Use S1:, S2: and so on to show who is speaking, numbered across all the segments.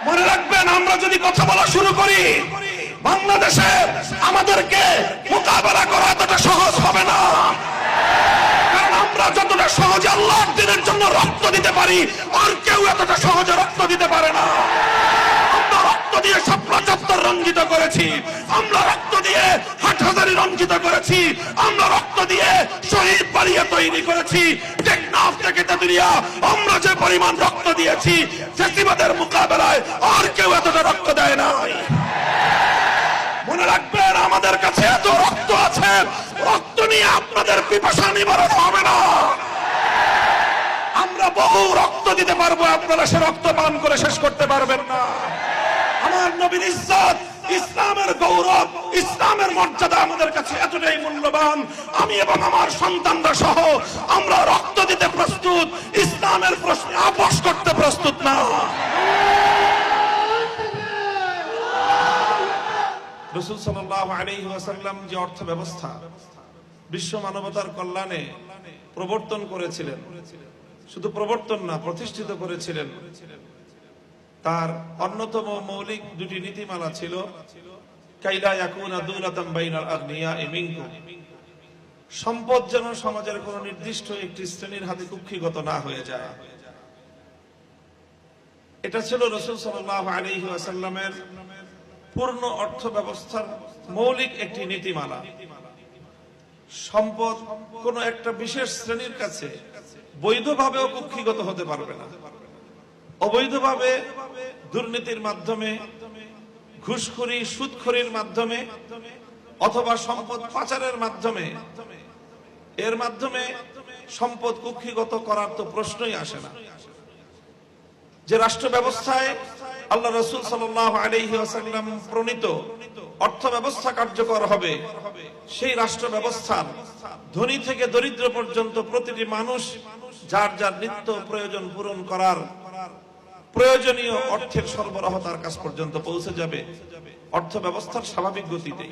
S1: মনে রাখবেন, আমরা যদি কথা বলা শুরু করি, বাংলাদেশে আমাদেরকে মোকাবেলা করা এতটা সহজ হবে না। কারণ আমরা যতটা সহজে আল্লাহর দ্বীনের জন্য রক্ত দিতে পারি, আর কেউ এতটা সহজে রক্ত দিতে পারে না। আমরা রক্ত দিয়ে শাপলা চত্বর রঞ্জিত করেছি, আমরা রক্ত দিয়ে হাটহাজারী রঞ্জিত করেছি, আমরা রক্ত দিয়ে শহীদ বাড়িয়া তৈরি করেছি। টেকনাফ থেকে তেতুলিয়া আমরা যে পরিমাণ রক্ত দিয়েছি, ফ্যাসিবাদের মোকাবেলায় আর কেউ এতটা রক্ত দেয় নাই। মনে রাখবেন, আমাদের কাছে এত রক্ত আছে, রক্ত নিয়ে আপনাদের পিপাসা নিবারণ হবে না। আমরা বহু রক্ত দিতে পারবো, আপনারা সে রক্ত পান করে শেষ করতে পারবেন না। আমার নবীর ইজ্জত, ইসলামের গৌরব, ইসলামের মর্যাদা আমাদের কাছে এতটাই মূল্যবান, আমি এবং আমার সন্তানরা সহ আমরা রক্ত দিতে প্রস্তুত, ইসলামের প্রশ্নে আপোষ করতে প্রস্তুত না। রাসূল সাল্লাল্লাহু আলাইহি ওয়াসাল্লাম যে অর্থ ব্যবস্থা বিশ্ব মানবতার কল্যাণে প্রবর্তন করেছিলেন, শুধু প্রবর্তন না, প্রতিষ্ঠিত করেছিলেন, তার অন্যতম মৌলিক দুটি নীতিমালা ছিল, কাইলা ইয়াকুনা দুলাতাম বাইনাল আগনিয়াই মিনকুম, সম্পদ যেন সমাজের কোন নির্দিষ্ট একটি শ্রেণীর হাতে কুক্ষিগত না হয়ে যায়। এটা ছিল রাসূল সাল্লাল্লাহু আলাইহি ওয়াসাল্লামের পূর্ণ অর্থ ব্যবস্থার মৌলিক একটি নীতিমালা। সম্পদ কোন একটা বিশেষ শ্রেণীর কাছে বৈধভাবেও কুক্ষিগত হতে পারবে না। অবৈধভাবে দুর্নীতির মাধ্যমে, ঘুষখোরি, সুদখোরির মাধ্যমে অথবা সম্পদ পাচারের মাধ্যমে, এর মাধ্যমে সম্পদ কুক্ষিগত করার তো প্রশ্নই আসে না। যে রাষ্ট্র ব্যবস্থায় আল্লাহ রাসূল সাল্লাল্লাহু আলাইহি ওয়াসাল্লাম প্রণীত অর্থ ব্যবস্থা কার্যকর হবে, সেই রাষ্ট্র ব্যবস্থার ধনী থেকে দরিদ্র পর্যন্ত প্রতিটি মানুষ যার যার নিত্য প্রয়োজন পূরণ করার প্রয়োজনীয় অর্থের সরবরাহ তার কাছ পর্যন্ত পৌঁছে যাবে অর্থ ব্যবস্থার স্বাভাবিক গতিতে।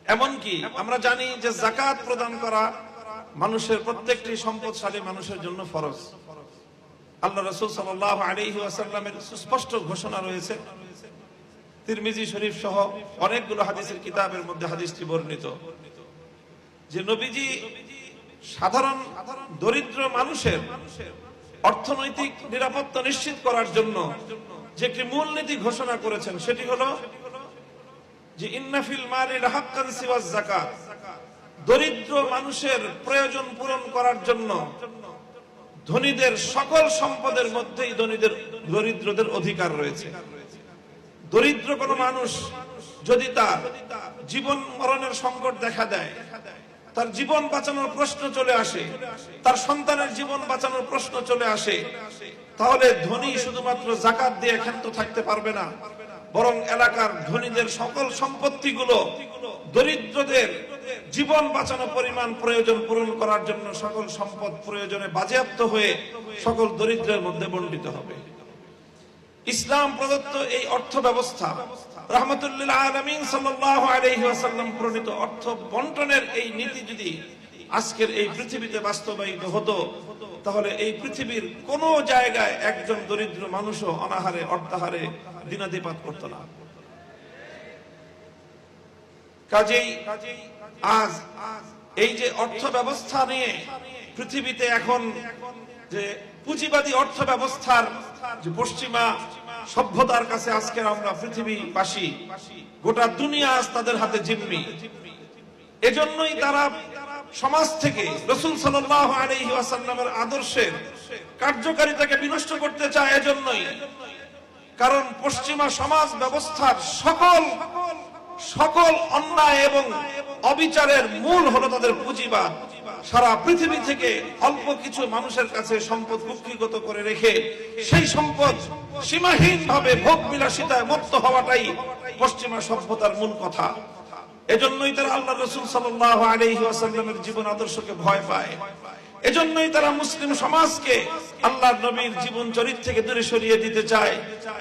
S1: এমনকি আমরা জানি যে যাকাত প্রদান করা মানুষের, প্রত্যেকটি সম্পদশালী মানুষের জন্য ফরজ। আল্লাহ রাসূল সাল্লাল্লাহু আলাইহি ওয়াসাল্লামের সুস্পষ্ট ঘোষণা রয়েছে, তিরমিজি শরীফ সহ অনেকগুলো হাদিসের কিতাবের মধ্যে হাদিসটি বর্ণিত, যে নবীজি সাধারণ দরিদ্র মানুষের অর্থনৈতিক নিরাপত্তা নিশ্চিত করার জন্য যে একটি মূলনীতি ঘোষণা করেছেন, সেটি হলো যে ইন্না ফিল মালি লাহাক্কান সিওয়াজ যাকাত, দরিদ্র মানুষের প্রয়োজন পূরণ করার জন্য ধনীদের সকল সম্পদের মধ্যেই দরিদ্রদের অধিকার রয়েছে। দরিদ্র কোন মানুষ যদি তার জীবন মরণের সংকট দেখা দেয়, তার জীবন বাঁচানোর প্রশ্ন চলে আসে, তার সন্তানের জীবন বাঁচানোর প্রশ্ন চলে আসে, তাহলে ধনী শুধুমাত্র যাকাত দিয়ে ক্ষান্ত থাকতে পারবে না, বরং এলাকার ধনীদের সকল সম্পত্তিগুলো দরিদ্রদের জীবন বাঁচানো পরিমাণ প্রয়োজন পূরণ করার জন্য সকল সম্পদ প্রয়োজনে বাজেয়াপ্ত হয়ে সকল দরিদ্রের মধ্যে বণ্টিত হবে। ইসলাম প্রদত্ত এই অর্থ ব্যবস্থা, রাহমাতুল লিল আলামিন সাল্লাল্লাহু আলাইহি ওয়াসাল্লাম প্রণীত অর্থ বন্টনের এই নীতি যদি আজকের এই পৃথিবীতে বাস্তবায়িত হতো, তাহলে এই পৃথিবীর কোন জায়গায় একজন দরিদ্র মানুষও অনাহারে অর্থাহারে দিনাতিপাত করত না। কাজেই আজ এই যে অর্থ ব্যবস্থা নিয়ে পৃথিবীতে এখন যে পুঁজিবাদী অর্থ ব্যবস্থার যে পশ্চিমা সভ্যতার কাছে আজকে আমরা পৃথিবীবাসী, গোটা দুনিয়া আজ তাদের হাতে জিম্মি। এজন্যই তারা সমাজ থেকে রাসূল সাল্লাল্লাহু আলাইহি ওয়াসাল্লামের আদর্শের কার্যকারিতাকে বিনষ্ট করতে চায়। এজন্যই, কারণ পশ্চিমা সমাজ ব্যবস্থার সকল অন্যায় এবং অবিচারের মূল হলো তাদের পুঁজিবাদ। সারা পৃথিবী থেকে অল্প কিছু মানুষের কাছে সম্পদ কুক্ষিগত করে রেখে সেই সম্পদ সীমাহীন ভাবে ভোগ বিলাসিতায় মত্ত হওয়াটাই পশ্চিমা সভ্যতার মূল কথা। এজন্যই তারা আল্লাহ রাসূল সাল্লাল্লাহু আলাইহি ওয়াসাল্লামের জীবন আদর্শকে ভয় পায়। এজন্যই তারা মুসলিম সমাজকে আল্লাহর নবীর জীবন চরিত্র থেকে দূরে সরিয়ে দিতে চায়।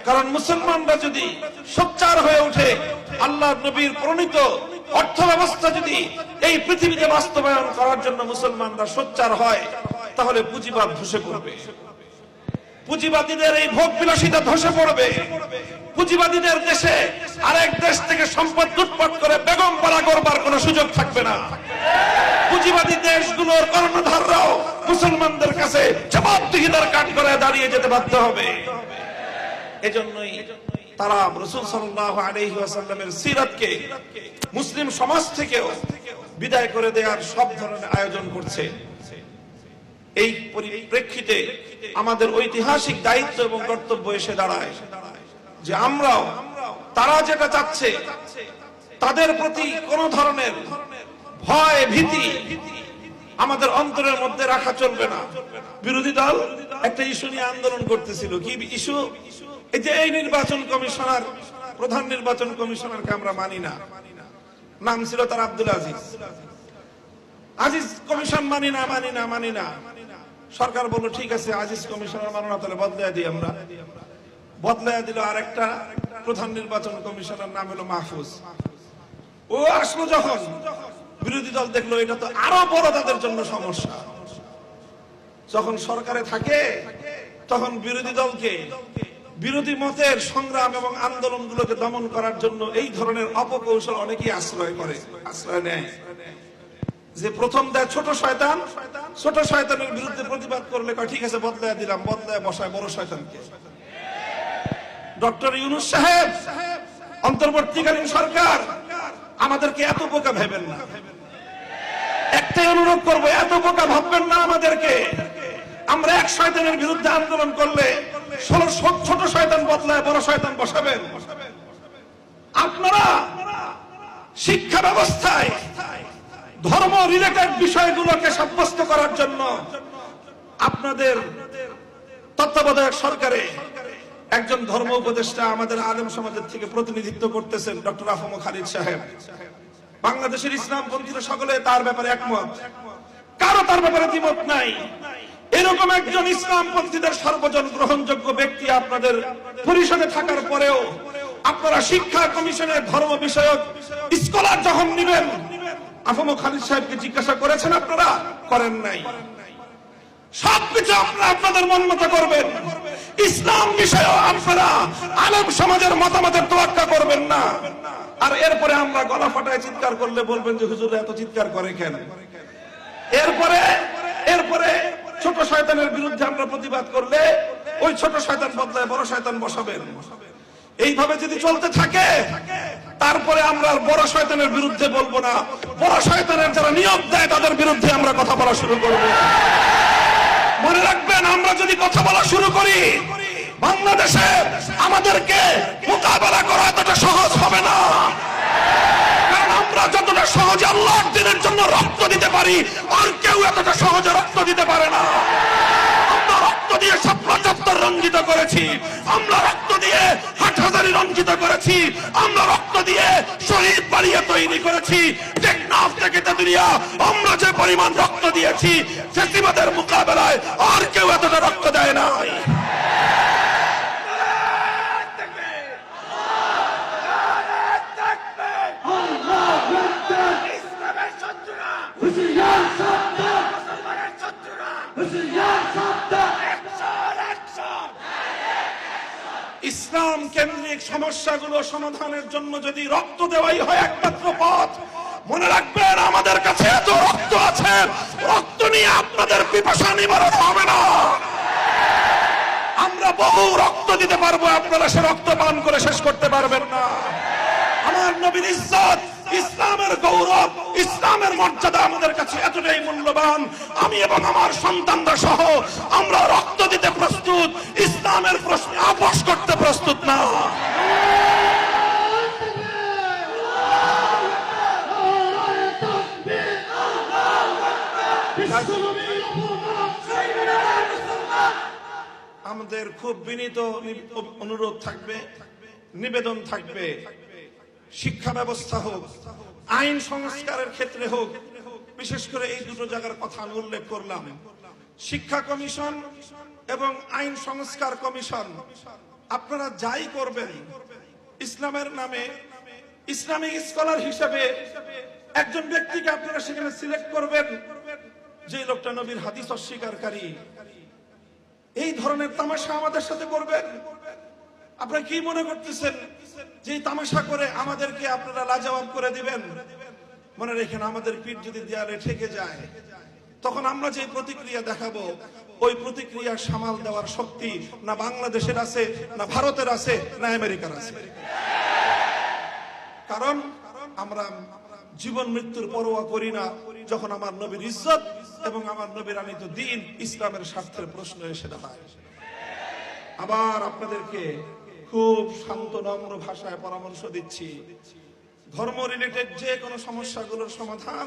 S1: কারণ মুসলমানরা যদি সোচ্চার হয়ে ওঠে, আল্লাহর নবীর প্রণীত অর্থ ব্যবস্থা যদি এই পৃথিবীতে বাস্তবায়ন করার জন্য মুসলমানরা সোচ্চার হয়, তাহলে পুঁজিবাদ ধসে পড়বে। পুঁজিবাদীদের এই ভোগ বিলাসিতা ধসে পড়বে। পুঁজিবাদীদের দেশে আরেক দেশ থেকে সম্পদ লুটপাট করে বেগম পাড়া করবার কোনো সুযোগ থাকবে না। পুঁজিবাদী দেশগুলোর কর্ণধাররাও মুসলমানদের কাছে জবাবদিহিতার কাঠ করে দাঁড়িয়ে যেতে বাধ্য হবে। এজন্যই তারা রাসূল সাল্লাল্লাহু আলাইহি ওয়াসাল্লামের সিরাতকে মুসলিম সমাজ থেকেও বিদায় করে দেওয়ার সব ধরনের আয়োজন করছে। এই পরিপ্রেক্ষিতে আমাদের ঐতিহাসিক দায়িত্ব এবং কর্তব্য এসে দাঁড়ায় যে আমরাও তারা যেটা চাচ্ছে তাদের প্রতি কোন ধরনের ভয় ভীতি আমাদের অন্তরের মধ্যে রাখা চলবে না। বিরোধী দল একটা ইস্যু নিয়ে আন্দোলন করতেছিল, কি ইস্যু? এই যে এই নির্বাচন কমিশনার, প্রধান নির্বাচন কমিশনারকে আমরা মানি না, নাম ছিল তার আব্দুল আজিজ। আজিজ কমিশন মানি না মানি না মানি না। সরকার বলল ঠিক আছে আজিজ কমিশনার মানো না, তাহলে বদলায় দিই আমরা। বদলায় দিল আরেকটা প্রধান নির্বাচন কমিশনার, নাম হলো মাহফুজ। ও আসলো যখন বিরোধী দল দেখলো এটা তো আরো বড় তাদের জন্য সমস্যা। যখন সরকারে থাকে তখন বিরোধী দলকে বিরোধী মতের সংগ্রাম এবং আন্দোলনগুলোকে দমন করার জন্য এই ধরনের অপকৌশল অনেকেই আশ্রয় নেয়। যে প্রথম দেয় ছোট শয়তান, ছোট শয়তানের বিরুদ্ধে প্রতিবাদ করলে ঠিক আছে বদলায় দিলাম, বদলায় বসায় বড় শয়তানকে। ডক্টর ইউনূস সাহেব, অন্তর্বর্তীকালীন সরকার আমাদেরকে এত বোকা ভেবেন না। একটাই অনুরোধ করবো, এত বোকা ভাববেন না আমাদেরকে। আমরা এক শয়তানের বিরুদ্ধে আন্দোলন করলে 16 ছোট শয়তান বদলায় বড় শয়তান বসাবেন। আপনারা শিক্ষা ব্যবস্থায় ধর্ম রিলেটেড বিষয়গুলোকে সাব্যস্ত করার জন্য আপনাদের তত্ত্বাবধায়ক সরকারে একজন ধর্ম উপদেষ্টা আমাদের আলেম সমাজের থেকে প্রতিনিধিত্ব করতেছেন, ডক্টর আফম খালিদ সাহেব। বাংলাদেশের ইসলামপন্থীরা সকলে তার ব্যাপারে একমত, কারো তার ব্যাপারে দ্বিমত নাই। এরকম একজন ইসলামপন্থীদের সর্বজন গ্রহণযোগ্য ব্যক্তি আপনাদের পরিষদে থাকার পরেও আপনারা শিক্ষা কমিশনের ধর্ম বিষয়ক স্কলার যখন নিবেন, আফম খালিদ সাহেবকে জিজ্ঞাসা করেছেন আপনারা? করেন নাই। সবকিছু আপনারা আপনাদের মন মতো করবেন, ইসলাম বিষয়েও আপনারা আলেম সমাজের মতামতের তোয়াক্কা করবেন না। আর এরপরে আমরা গলা ফাটায় চিৎকার করলে বলবেন যে হুজুর এত চিৎকার করে কেন? এরপরে ছোট শয়তানের বিরুদ্ধে আমরা প্রতিবাদ করলে ওই ছোট শয়তান বদলায় বড় শয়তান বসাবেন। এইভাবে যদি চলতে থাকে তারপরে আমরা বড় শয়তানের বিরুদ্ধে বলবো না, বড় শয়তানের যারা নিয়োগ দেয় তাদের বিরুদ্ধে আমরা কথা বলা শুরু করব। মনে রাখবেন, আমরা যদি কথা বলা শুরু করি বাংলাদেশে আমাদেরকে মোকাবেলা করা এতটা সহজ হবে না। কারণ আমরা যতটা সহজে আল্লাহর দ্বীনের জন্য রক্ত দিতে পারি আর কেউ এতটা সহজে রক্ত দিতে পারে না। আমরা রক্ত দিয়ে শাপলা চত্বর রঞ্জিত করেছি, আমরা রক্ত দিয়ে হাটহাজারী রঞ্জিত করেছি, আমরা রক্ত দিয়ে শহীদ বাড়িয়ে তৈরি করেছি। টেকনাফ থেকে তেতুলিয়া আমরা যে পরিমাণ রক্ত দিয়েছি ফ্যাসিবাদের মোকাবেলায় আর কেউ এতটা রক্ত দেয় নাই। ইসলাম কেন্দ্রিক সমস্যাগুলো সমাধানের জন্য যদি রক্ত দেওয়াই হয় একমাত্র পথ, মনে রাখবেন আমাদের কাছে এত রক্ত আছে, রক্ত নিয়ে আপনাদের পিপাসা নিবারণ হবে না। আমরা বহু রক্ত দিতে পারবো, আপনারা সে রক্ত পান করে শেষ করতে পারবেন না। আমার নবীর ইজ্জত, ইসলামের গৌরব, ইসলামের মর্যাদা আমাদের কাছে এতটাই মূল্যবান, আমি এবং আমার সন্তানরা সহ আমরা রক্ত দিতে প্রস্তুত, ইসলামের প্রশ্নে আপোষ করতে প্রস্তুত না। আমাদের খুব বিনীত অনুরোধ থাকবে, নিবেদন থাকবে, শিক্ষা ব্যবস্থা হোক, আইন সংস্কারের ক্ষেত্রে হোক, বিশেষ করে এই দুটো জায়গার কথা আমি উল্লেখ করলাম। শিক্ষা কমিশন এবং আইন সংস্কার কমিশন, আপনারা যাই করবেন ইসলামের নামে ইসলামিক স্কলার হিসেবে একজন ব্যক্তিকে আপনারা সেখানে সিলেক্ট করবেন যে লোকটা নবীর হাদিস অস্বীকারী, এই ধরনের তামাশা আমাদের সাথে করবেন? আপনারা কি মনে করতেছেন যে এই তামাশা করে আমাদেরকে আপনারা লাজবাব করে দিবেন? মনে রেখেন, আমাদের পিঠ যদি দেয়ালে ঠেকে যায়, তখন আমরা যে প্রতিক্রিয়া দেখাবো, ওই প্রতিক্রিয়া সামাল দেওয়ার শক্তি না বাংলাদেশের আছে, না ভারতের আছে, না আমেরিকার আছে। কারণ আমরা জীবন মৃত্যুর পরোয়া করি না যখন আমার নবীর ইজ্জত এবং আমার নবীর আনিত দ্বীন ইসলামের স্বার্থের প্রশ্ন এসে দাঁড়ায়। আবার আপনাদেরকে খুব শান্ত নম্র ভাষায় পরামর্শ দিচ্ছি, ধর্ম রিলেটেড যে কোনো সমস্যাগুলোর সমাধান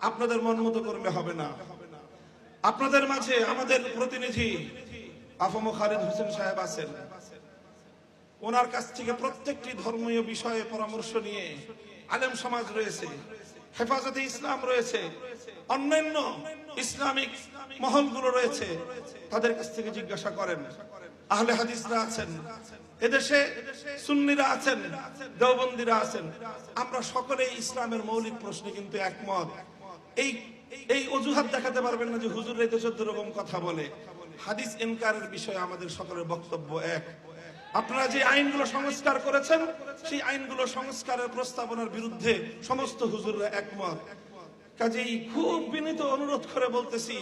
S1: আপনাদের মন মতো করলে হবে না। আপনাদের মাঝে আমাদের প্রতিনিধি আফম খালিদ হোসেন সাহেব আছেন, ওনার কাছ থেকে প্রত্যেকটি ধর্মীয় বিষয়ে পরামর্শ নিয়ে আলেম সমাজ রয়েছে, হেফাজতে ইসলাম রয়েছে, অন্যান্য ইসলামিক মহলগুলো রয়েছে, তাদের কাছ থেকে জিজ্ঞাসা করেন। আহলে হাদিসরা আছেন, এদেশে সুন্নিরা আছেন, দেওবন্দিরা আছেন, আমরা সকলেই ইসলামের মৌলিক প্রশ্নে কিন্তু একমত। এই অজুহাত দেখাতে পারবেন না যে হুজুর রেতে 14 রকম কথা বলে। হাদিস ইনকারের বিষয়ে আমাদের সকলের বক্তব্য এক। আপনারা যে আইনগুলো সংস্কার করেছেন, সেই আইনগুলো সংস্কারের প্রস্তাবনার বিরুদ্ধে সমস্ত হুজুররা একমত। কাজেই খুব বিনীত অনুরোধ করে বলতেছি,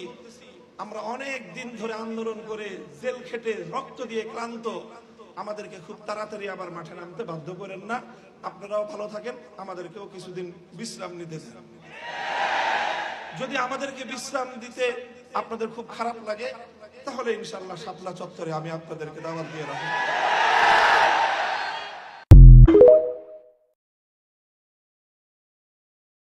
S1: আমরা অনেক দিন ধরে আন্দোলন করে জেল খেটে রক্ত দিয়ে ক্লান্ত, আমাদেরকে খুব তাড়াতাড়ি আবার মাঠে নামতে বাধ্য করেন না। আপনারাও ভালো থাকেন, আমাদেরকেও কিছুদিন বিশ্রাম নিতে দেন। যদি আমাদেরকে বিশ্রাম দিতে আপনাদের খুব খারাপ লাগে, তাহলে ইনশাআল্লাহ শাপলা চত্বরে আমি আপনাদেরকে দাওয়াত দিয়ে রাখবো।